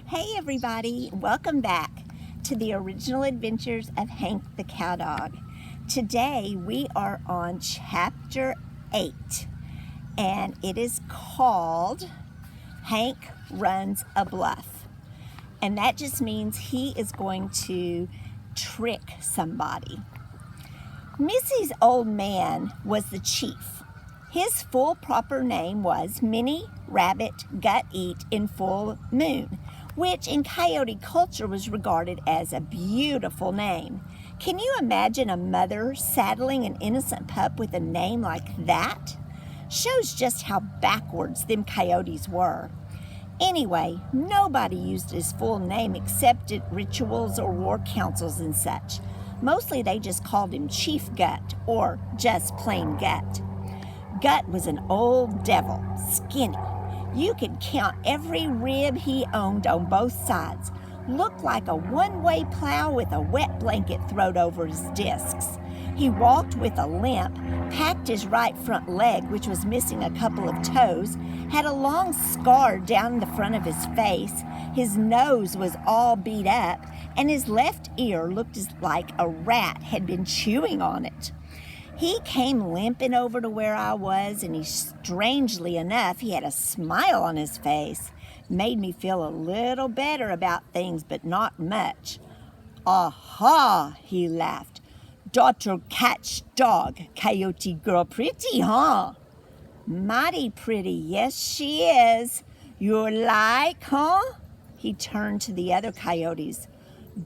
Hey everybody, welcome back to the original adventures of Hank the Cowdog. Today we are on chapter 8 and it is called Hank Runs a Bluff. And that just means he is going to trick somebody. Missy's old man was the chief. His full proper name was Minnie Rabbit Gut Eat in Full Moon, which in Coyote culture was regarded as a beautiful name. Can you imagine a mother saddling an innocent pup with a name like that? Shows just how backwards them coyotes were. Anyway, nobody used his full name except at rituals or war councils and such. Mostly they just called him Chief Gut or just plain Gut. Gut was an old devil, skinny. You could count every rib he owned on both sides. Looked like a one-way plow with a wet blanket thrown over his discs. He walked with a limp, packed his right front leg, which was missing a couple of toes, had a long scar down the front of his face, his nose was all beat up, and his left ear looked like a rat had been chewing on it. He came limping over to where I was, and strangely enough, he had a smile on his face. Made me feel a little better about things, but not much. "Aha," he laughed. "Daughter catch dog, coyote girl pretty, huh?" "Mighty pretty, yes she is. You like, huh?" He turned to the other coyotes.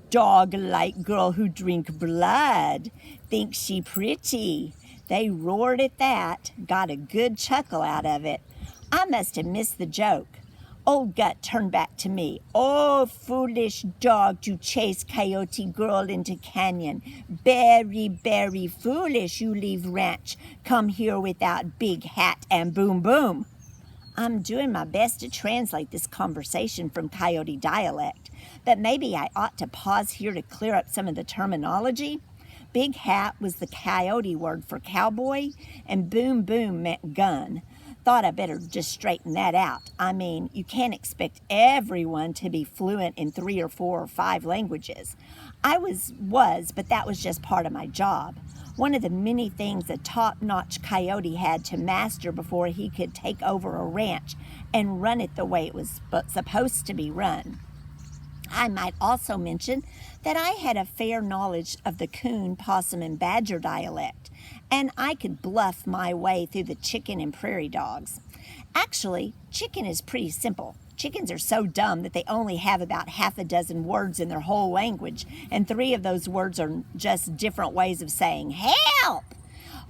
"Dog-like girl who drink blood. Think she pretty." They roared at that, got a good chuckle out of it. I must have missed the joke. Old Gut turned back to me. "Oh, foolish dog to chase coyote girl into canyon. Very, very foolish you leave ranch. Come here without big hat and boom boom." I'm doing my best to translate this conversation from Coyote dialect, but maybe I ought to pause here to clear up some of the terminology. Big hat was the Coyote word for cowboy, and boom boom meant gun. Thought I better just straighten that out. I mean, you can't expect everyone to be fluent in 3 or 4 or 5 languages. I was, but that was just part of my job. One of the many things a top-notch coyote had to master before he could take over a ranch and run it the way it was supposed to be run. I might also mention that I had a fair knowledge of the coon, possum, and badger dialect, and I could bluff my way through the chicken and prairie dogs. Actually, chicken is pretty simple. Chickens are so dumb that they only have about half a dozen words in their whole language, and 3 of those words are just different ways of saying help.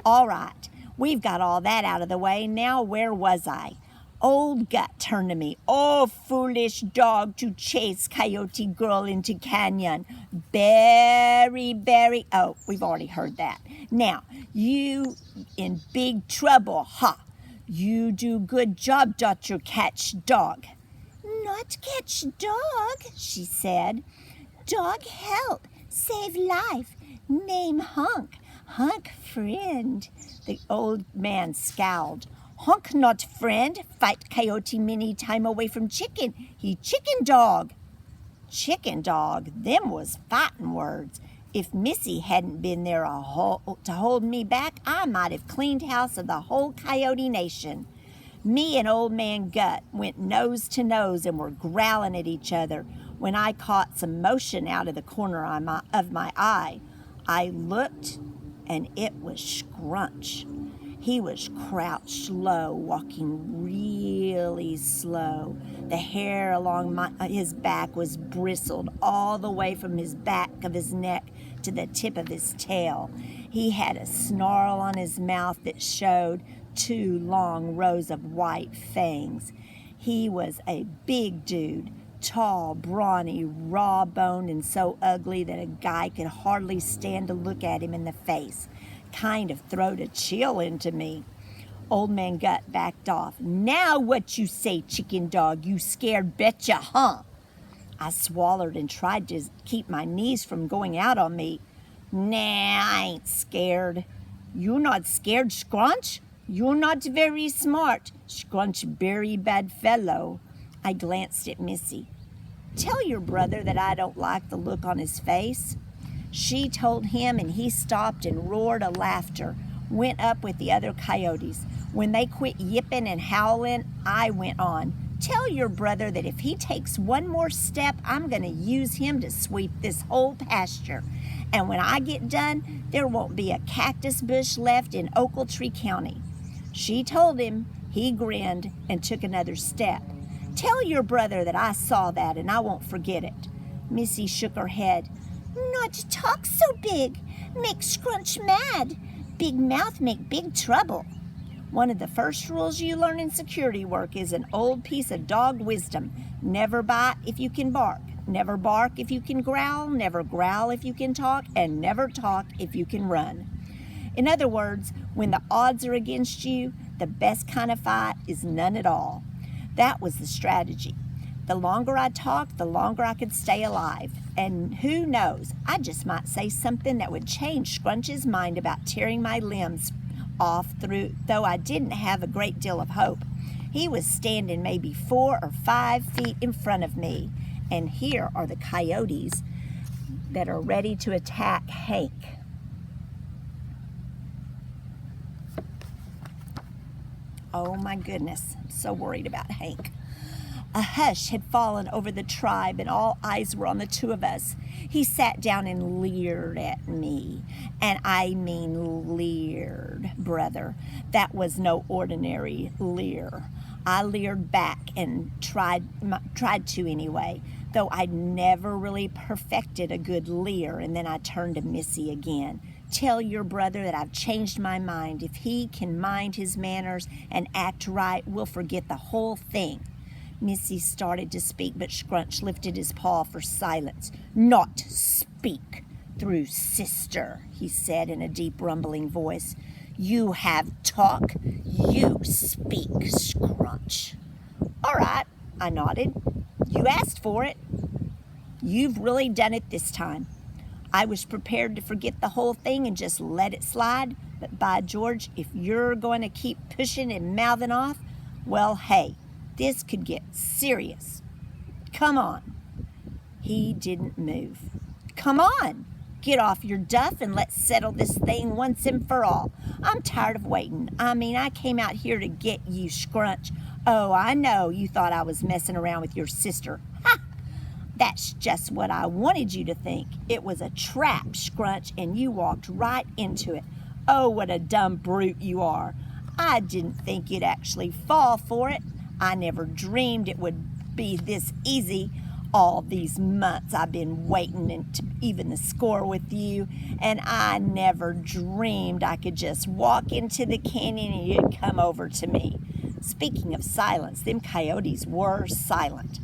All right, we've got all that out of the way. Now, where was I? Old Gut turned to me. "Oh, foolish dog to chase coyote girl into canyon. Very, very..." Oh, we've already heard that. "Now, you in big trouble, huh? You do good job, daughter catch dog." "Not catch dog," she said. "Dog help, save life. Name Honk. Honk friend." The old man scowled. "Honk not friend. Fight coyote many time away from chicken. He chicken dog." Chicken dog, them was fighting words. If Missy hadn't been there to hold me back, I might have cleaned house of the whole coyote nation. Me and old man Gut went nose to nose and were growling at each other when I caught some motion out of the corner of my eye. I looked, and it was Scrunch. He was crouched low, walking really slow. The hair along his back was bristled all the way from his back of his neck to the tip of his tail. He had a snarl on his mouth that showed 2 long rows of white fangs. He was a big dude, tall, brawny, raw-boned, and so ugly that a guy could hardly stand to look at him in the face. Kind of throwed a chill into me. Old man Gut backed off. "Now what you say, chicken dog? You scared betcha, huh?" I swallowed and tried to keep my knees from going out on me. "Nah, I ain't scared." "You not scared, Scrunch? You're not very smart. Scrunch very bad fellow." I glanced at Missy. Tell your brother that I don't like the look on his face." She told him, and he stopped and roared a laughter, went up with the other coyotes. When they quit yipping and howling, I went on. "Tell your brother that if he takes one more step, I'm going to use him to sweep this whole pasture. And when I get done, there won't be a cactus bush left in Ochiltree County." She told him. He grinned and took another step. "Tell your brother that I saw that and I won't forget it." Missy shook her head. "Not to talk so big. Make Scrunch mad. Big mouth make big trouble." One of the first rules you learn in security work is an old piece of dog wisdom. Never bite if you can bark. Never bark if you can growl. Never growl if you can talk. And never talk if you can run. In other words, when the odds are against you, the best kind of fight is none at all. That was the strategy. The longer I talked, the longer I could stay alive. And who knows, I just might say something that would change Scrunch's mind about tearing my limbs off though I didn't have a great deal of hope. He was standing maybe 4 or 5 feet in front of me. And here are the coyotes that are ready to attack Hank. Oh my goodness, I'm so worried about Hank. A hush had fallen over the tribe and all eyes were on the two of us. He sat down and leered at me. And I mean leered, brother. That was no ordinary leer. I leered back and tried to anyway, though I'd never really perfected a good leer. And then I turned to Missy again. "Tell your brother that I've changed my mind. If he can mind his manners and act right, we'll forget the whole thing." Missy started to speak, but Scrunch lifted his paw for silence. "Not speak through sister," he said in a deep rumbling voice. "You have talk, you speak, Scrunch." "All right," I nodded. "You asked for it. You've really done it this time." I was prepared to forget the whole thing and just let it slide, but by George, if you're going to keep pushing and mouthing off, well, hey, this could get serious. Come on. He didn't move. "Come on. Get off your duff and let's settle this thing once and for all. I'm tired of waiting. I came out here to get you, Scrunch. Oh, I know you thought I was messing around with your sister. Ha! That's just what I wanted you to think. It was a trap, Scrunch, and you walked right into it. Oh, what a dumb brute you are. I didn't think you'd actually fall for it. I never dreamed it would be this easy. All these months I've been waiting to even the score with you, and I never dreamed I could just walk into the canyon and you'd come over to me." Speaking of silence, them coyotes were silent.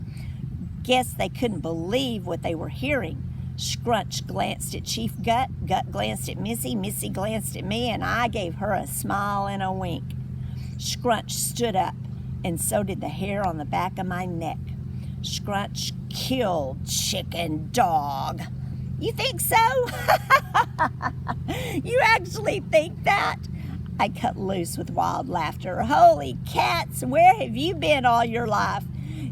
Guess they couldn't believe what they were hearing. Scrunch glanced at Chief Gut, Gut glanced at Missy, Missy glanced at me, and I gave her a smile and a wink. Scrunch stood up, and so did the hair on the back of my neck. Scrunch killed Chicken Dog. You think so? You actually think that? I cut loose with wild laughter. Holy cats, where have you been all your life?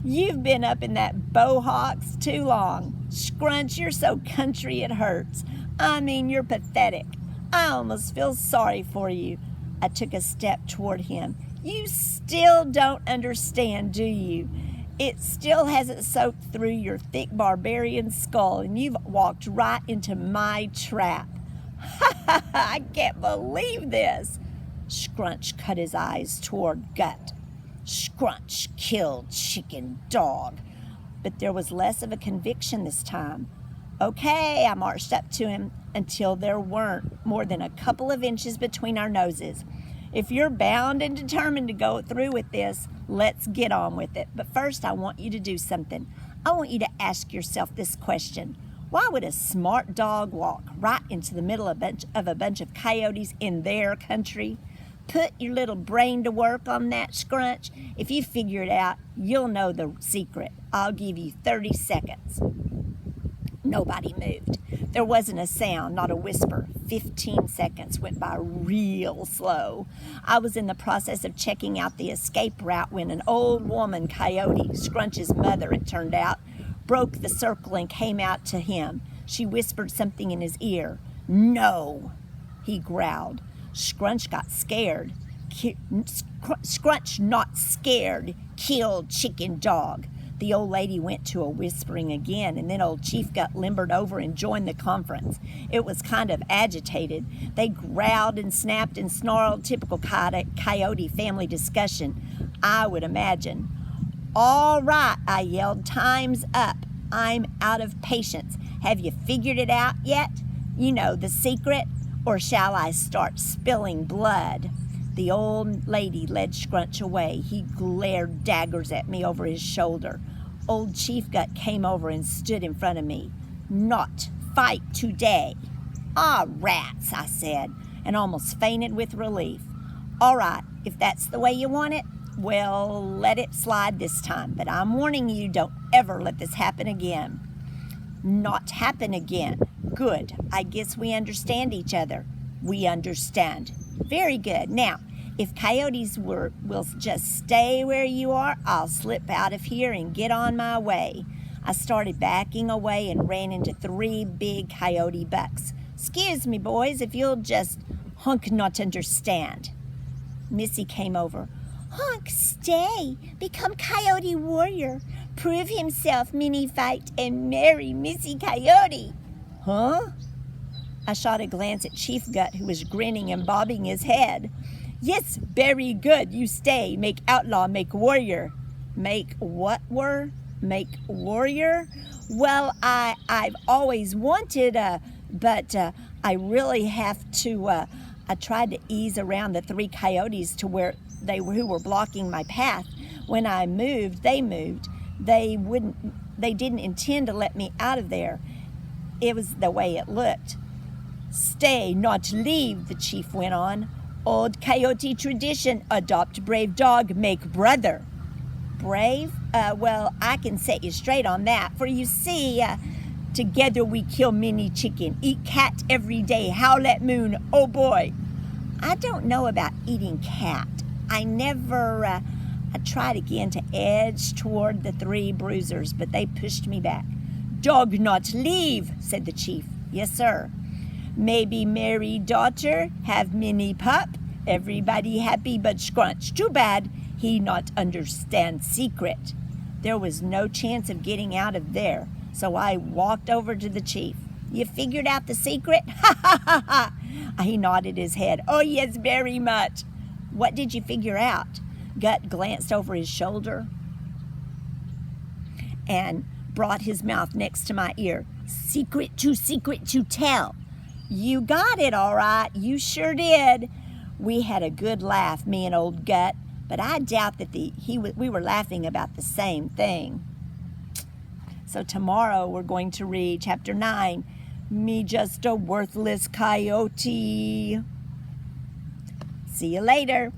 You've been up in that Bohawks too long. Scrunch, you're so country it hurts. You're pathetic. I almost feel sorry for you. I took a step toward him. You still don't understand, do you? It still hasn't soaked through your thick barbarian skull, and you've walked right into my trap. I can't believe this. Scrunch cut his eyes toward Gut. Scrunch killed Chicken Dog. But there was less of a conviction this time. Okay, I marched up to him until there weren't more than a couple of inches between our noses. If you're bound and determined to go through with this, let's get on with it. But first, I want you to do something. I want you to ask yourself this question. Why would a smart dog walk right into the middle of a bunch of coyotes in their country? Put your little brain to work on that, Scrunch. If you figure it out, you'll know the secret. I'll give you 30 seconds. Nobody moved. There wasn't a sound, not a whisper. 15 seconds went by real slow. I was in the process of checking out the escape route when an old woman coyote, Scrunch's mother it turned out, broke the circle and came out to him. She whispered something in his ear. "No," he growled. Scrunch got scared. Scrunch not scared, killed chicken dog. The old lady went to a whispering again, and then old Chief Gut limbered over and joined the conference. It was kind of agitated. They growled and snapped and snarled, typical coyote family discussion, I would imagine. "All right," I yelled, "time's up. I'm out of patience. Have you figured it out yet? You know, the secret? Or shall I start spilling blood?" The old lady led Scrunch away. He glared daggers at me over his shoulder. Old Chief Gut came over and stood in front of me. "Not fight today." "Ah, rats," I said, and almost fainted with relief. "All right, if that's the way you want it, well, let it slide this time. But I'm warning you, don't ever let this happen again." "Not happen again. Good. I guess we understand each other." "We understand." "Very good. Now, if coyotes will just stay where you are, I'll slip out of here and get on my way." I started backing away and ran into 3 big coyote bucks. "Excuse me, boys, if you'll just hunk not understand." Missy came over. "Hunk, stay. Become coyote warrior. Prove himself mini fight and marry Missy Coyote." "Huh?" I shot a glance at Chief Gut, who was grinning and bobbing his head. "Yes, very good. You stay. Make outlaw, make warrior." "Make what make warrior?" "Well, I've always wanted but I really have to I tried to ease around the 3 coyotes to where who were blocking my path. When I moved, they moved. They didn't intend to let me out of there. It was the way it looked." "Stay, not leave," the chief went on. "Old coyote tradition, adopt brave dog, make brother." "Brave? Well, I can set you straight on that. For you see, together we kill mini chicken, eat cat every day, howl at moon, oh boy." "I don't know about eating cat. I tried again to edge toward the 3 bruisers, but they pushed me back. "Dog not leave," said the chief. "Yes, sir." "Maybe marry daughter, have mini pup, everybody happy but Scrunch. Too bad he not understand secret." There was no chance of getting out of there, so I walked over to the chief. "You figured out the secret?" "Ha ha ha ha." He nodded his head. "Oh yes, very much." "What did you figure out?" Gut glanced over his shoulder and brought his mouth next to my ear. Secret to tell." "You got it all right. You sure did." We had a good laugh, me and old Gut, but I doubt that we were laughing about the same thing. So tomorrow we're going to read chapter 9, Me Just a Worthless Coyote. See you later.